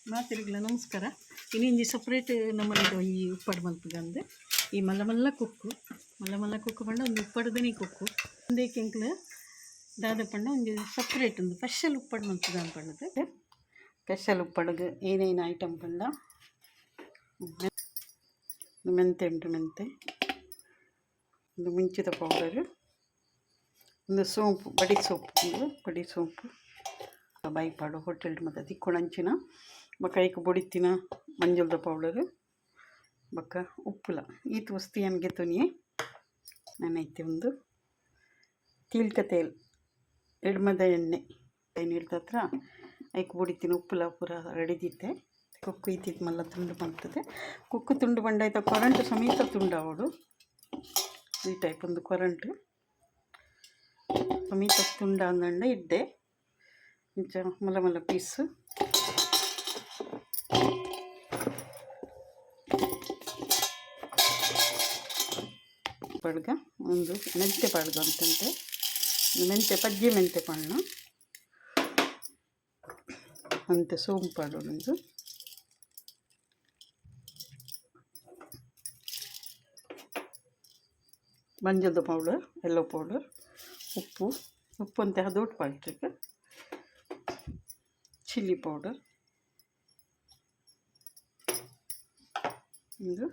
ಮಾತಿರಿಗಳ ನಮಸ್ಕಾರ. ಇನ್ನೊಂದು ಸಪ್ರೇಟ್ ನಮ್ಮದು ಈ ಉಪ್ಪಾಡು ಮಲ್ಪದ ಅಂದೆ ಈ ಮಲ್ಲ ಮಲ್ಲ ಕುಕ್ಕು ಪಂಡ ಒಂದು ಉಪ್ಪಾಡುದನೇ ಕುಕ್ಕು ಒಂದೇ ಕೆಂಕ್ಲು ದಾದ ಪಂಡ ಒಂದು ಸಪ್ರೇಟ್ ಒಂದು ಸ್ಪೆಷಲ್ ಉಪ್ಪಾಡು ಮಲ್ಪದ ಅನ್ಪಣ್ಣದು. ಸ್ಪೆಷಲ್ ಉಪ್ಪಾಡುಗೆ ಏನೇನು ಐಟಮ್ ಪಂಡ ಮೆಂತೆ ಉಂಟು, ಮೆಂತೆ ಒಂದು ಮುಂಚಿದ ಪೌಡರು, ಒಂದು ಸೋಂಪು ಬಡಿ ಸೋಂಪು ಬೈಪಾಡು ಹೋಟೆಲ್ ಮತ್ತು ತಿಕ್ಕೊಣಂಚಿನ ಬೊಕ್ಕ ಐಕ್ ಬೊಡಿತ್ತಿನ ಮಂಜುಳದ ಪೌಡರು ಬೊಕ್ಕ ಉಪ್ಪುಲ ಈತ ವಸ್ತು ನನಗೆ ತೊನಿಯೆ ನಾನೈತೆ ಒಂದು ತೀಲ್ಕ ತೇಲ್ ಎಡ್ಮದ ಎಣ್ಣೆ ಹಿಡ್ದ ಹತ್ರ ಐಕ್ ಬೊಡಿತ್ತಿನ ಉಪ್ಪುಲ ಪೂರ ರೆಡಿದಿತ್ತೆ. ಕುಕ್ಕು ಈತಿತ್ತು ಮಲ್ಲ ತುಂಡು ಮಾಡ್ತದೆ. ಕುಕ್ಕು ತುಂಡು ಬಂಡಾಯ್ತ ಕೊರಂಟು ಸಮೇತ ತುಂಡಾವಡು ಈ ಟೈಪ್ ಒಂದು ಕೊರಂಟು ಸಮೇತ ತುಂಡ ಅಂದಂಡ ಇಡ್ಡೆ ಇಂಚ ಮಲ್ಲ ಮಲ್ಲ ಪೀಸು ಪಡ್ಗ ಒಂದು ಮೆಂತೆ ಪಡ್ಗ ಅಂತಂತೆ ಮೆಂತೆ ಪಜ್ಜಿ ಮೆಂತೆ ಪಣ್ಣ ಅಂತೆ ಸೋಂಪು ಪಾಡೋದು ಮಂಜದ ಪೌಡರ್, ಎಲ್ಲೋ ಪೌಡರ್, ಉಪ್ಪು ಅಂತ ಹದೋಟ್ ಪಾಡ್ಲಿಕ್ಕೆ, ಚಿಲ್ಲಿ ಪೌಡರ್, ಇದು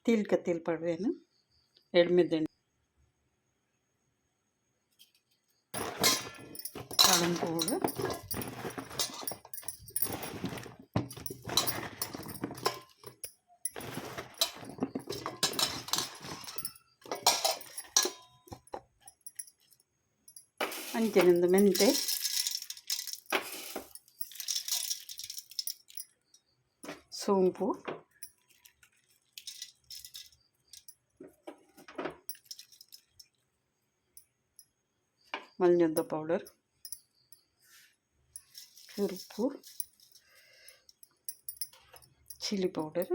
ತೀಲ್ಕ ತೇಲ್ ಪಡ್ವೇನು ಎಡ್ಮೆದೆಣ್ಣೆ, ಕಾಳನ್ ಪೌಡರ್, ಅಂಚೆನಿಂದ ಮೆಂತೆ, ಸೋಂಪು, ಮಂಜದ ಪೌಡರ್, ಉಪ್ಪು, ಚಿಲ್ಲಿ ಪೌಡರ್,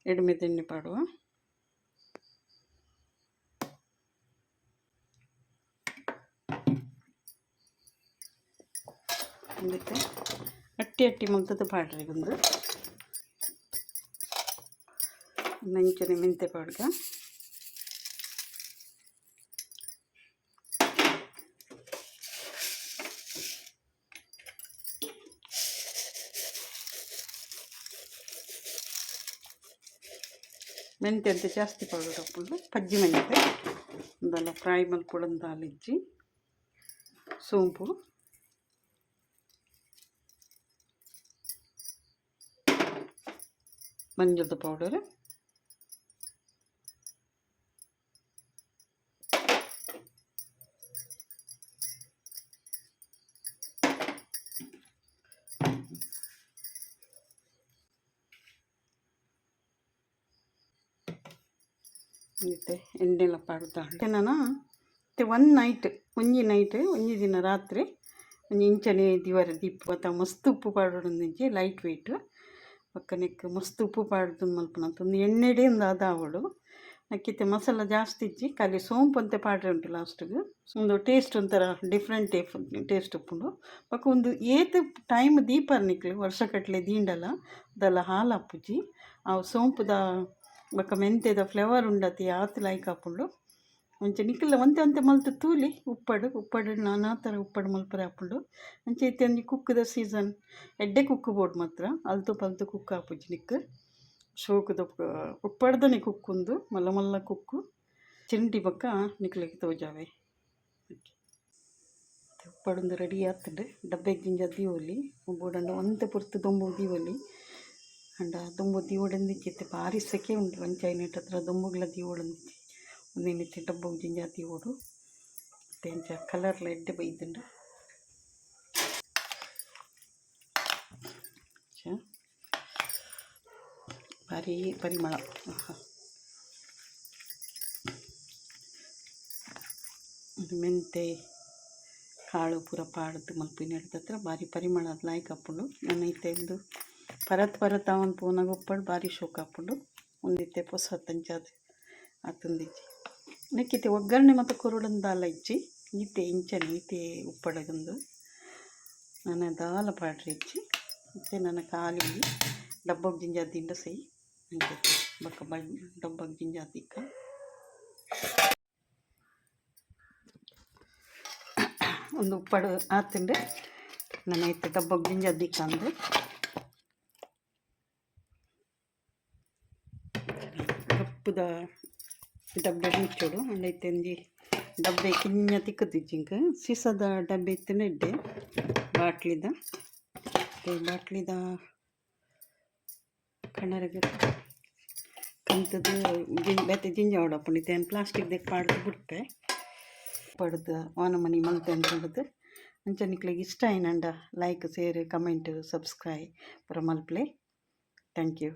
ಎಡ್ಮೆದೆಣ್ಣೆ ಪಾಡುವ, ಮತ್ತು ಅಟ್ಟಿ ಮುಗ್ದದ್ದು ಪಾಡ್ರಿ ಒಂದು ನಂಚನೆ ಮೆಂತೆ ಪಾಡ್ಗ, ಮೆಂತೆ ಅಂತ ಜಾಸ್ತಿ ಪೌಡರ್ ಹಾಕ್ಕೊಂಡು ಪಜ್ಜಿ ಮೆಂತೆ ಒಂದೆಲ್ಲ ಫ್ರೈ ಮಲ್ಪೊಡಂತ ಅಲ್ಲಿಜ್ಜಿ, ಸೋಂಪು, ಮಂಜದ ಪೌಡರ್, ಮತ್ತು ಎಣ್ಣೆಲ್ಲ ಪಾಡ್ದ ನಾನು ಒಂಜಿ ದಿನ ರಾತ್ರಿ ಒಂಜಿ ಇಂಚನೆ ದೀಪ ಅಥವಾ ಮಸ್ತ್ ಉಪ್ಪು ಪಾಡೋಡೊಂದಿಂಚಿ ಲೈಟ್ ವೆಯ್ಟ್ ಪಕ್ಕನೆಕ್ ಮಸ್ತ್ ಉಪ್ಪು ಪಾಡ್ದು ಮಲ್ಪನಂತ ಒಂದು ಎಣ್ಣೆಡೆ ಒಂದು ಅದಾವಡು ನಕ್ಕಿತ್ತೆ ಮಸಾಲ ಜಾಸ್ತಿ ಇಜ್ಜಿ ಖಾಲಿ ಸೋಂಪು ಅಂತ ಪಾಡ್ರೆ ಉಂಟು ಲಾಸ್ಟಿಗೆ ಒಂದು ಟೇಸ್ಟ್ ಒಂಥರ ಡಿಫ್ರೆಂಟ್ ಟೇಸ್ಟ್ ಉಪ್ಪುಂಡು ಪಕ್ಕ ಒಂದು ಏತ್ ಟೈಮ್ ದೀಪರ್ನಿಕ್ಲು ವರ್ಷಕಟ್ಲೆ ದೀಂಡಲ ಅದೆಲ್ಲ ಹಾಲು ಹಾಪುಜಿ ಆ ಸೋಂಪುದ ಬೊಕ್ಕ ಮೆಂತೆದ ಫ್ಲೇವರ್ ಉಂಡತಿ ಆತು ಲೈಕ್ ಹಾಪುಂಡು ಅಂಚೆ ನಿಕ್ಕಲ್ಲ ಒಂತೆ ಮಲ್ತು ತೂಲಿ ಉಪ್ಪಾಡು ನಾನಾ ಥರ ಉಪ್ಪಾಡು ಮಲ್ಪರೆ ಹಾಪುಂಡು ಅಂಚೆ ಇತ್ತೆ ಒಂಜಿ ಕುಕ್ಕುದ ಸೀಸನ್ ಎಡ್ಡೆ ಕುಕ್ಕು ಬೋರ್ಡ್ ಮಾತ್ರ ಅಲ್ತು ಪಲ್ತು ಕುಕ್ಕು ಹಾಪುಜಿ ನಿಕ್ಕು ಶೋಕುದ ಉಪ್ಪಾಡ್ದನೆ ಕುಕ್ಕುಂದು ಮಲ್ಲ ಮಲ್ಲ ಕುಕ್ಕು ಚಿಂಡಿ ಬೊಕ್ಕ ನಿಕ್ಲಿಗೆ ತೋಜಾವೆ ಉಪ್ಪಾಡೊಂದು ರೆಡಿ ಆಗ್ತದೆ ಡಬ್ಬೆಗೆ ಜಿಂಜ ದೀವೊಲಿ ಬೋಡಂಡ ಒಂತೆ ಪುರ್ತು ದೊಂಬು ದೀವೊಲಿ ಅಂಡ ದೊಂಬು ದೀವೊಡಂದಿಚ್ಚಿತ್ತೆ ಭಾರಿ ಸೆಕೆ ಉಂಟು ಅಂಚೈನೆಟ್ ಹತ್ರ ದೊಂಬುಗಳ ದೀವೊಡಂದಿಚ್ಚಿ ಒಂದೇನಿತ್ತೆ ಡಬ್ಬು ಜಿಂಜ ದೀವೋಡು ಮತ್ತು ಅಂಚ ಕಲರ್ಲ ಎಡ್ಡೆ ಬೈದುಂಡು ಭಾರಿ ಪರಿಮಳ ಮೆಂತೆ ಕಾಳು ಪೂರ ಪಾಡ್ದು ಮಲ್ಪಿನ ಹಿಡ್ದ ಹತ್ರ ಭಾರಿ ಪರಿಮಳ ಅದು ಲಾಯ್ಕ್ ಹಾಕ್ಕೊಂಡು ನನ್ನೈತೆ ಒಂದು ಪರತ್ ಅವನ್ ಪೂನಾಗ ಉಪ್ಪಾಡು ಭಾರಿ ಶೋಕ್ ಹಾಕ್ಕೊಂಡು ಒಂದಿತ್ತೆ ಪೊಸ ತಂಚಾದ ಆತಂದಿಜ್ಜಿ ನೆಕ್ಕಿತೆ ಒಗ್ಗರಣೆ ಮತ್ತು ಕೊರಡನ್ ದಾಲ ಇಚ್ಚಿ ಈತೆ ಇಂಚನೆ ಈತೆ ಉಪ್ಪಡಗಂದು ನನ್ನ ದಾಲ ಪಾಡ್ರೆ ಇಚ್ಚಿ ಮತ್ತು ನನ್ನ ಖಾಲಿ ಡಬ್ಬಗೆ ಜಿಂಜಾ ದಿಂಡ ಸೈ ಅಂಚೆ ಬಕ್ಕ ಡಬ್ಬಗೆ ಜಿಂಜಾ ದಿಕ್ಕ ಒಂದು ಉಪ್ಪಡು ಆತಂಡೆ ನನ್ನ ಐತೆ ಡಬ್ಬಗೆ ಜಿಂಜಾ ದಿಕ್ಕ ಅಂದ್ರೆ ಕಪ್ಪುದ ಡಬ್ಬೆ ಮುಚ್ಚೋಡು ಅಂಡೈತೆ ಒಂಜಿ ಡಬ್ಬೆ ಕಿಂಜ ತಿಕ್ಕದಿಜ್ಜಿಂಕ ಸೀಸದ ಡಬ್ಬೆ ಇತ್ತನೆ ಇಡ್ಡೆ ಬಾಟ್ಲಿದ ಕಣ್ಣರಿಗೆ ಕಂತದ್ದು ಬೆತ್ತೆ ಜಿಂಜ ಹೊಡಪ್ಪಣಿತೆ ಪ್ಲಾಸ್ಟಿಕ್ದಾಗ ಪಾಡ್ದು ಬಿಡ್ತೆ ಪಡ್ದು ಅವನ ಮನೆ ಮಲ್ತೆ ಅಂತಂದು ಅಂಚನಿಕ್ಲಿಗೆ ಇಷ್ಟ ಏನಂಡ ಲೈಕ್ ಶೇರ್ ಕಮೆಂಟ್ ಸಬ್ಸ್ಕ್ರೈಬ್ ಪುರ ಮಲ್ಪಲೆ ಥ್ಯಾಂಕ್ ಯು.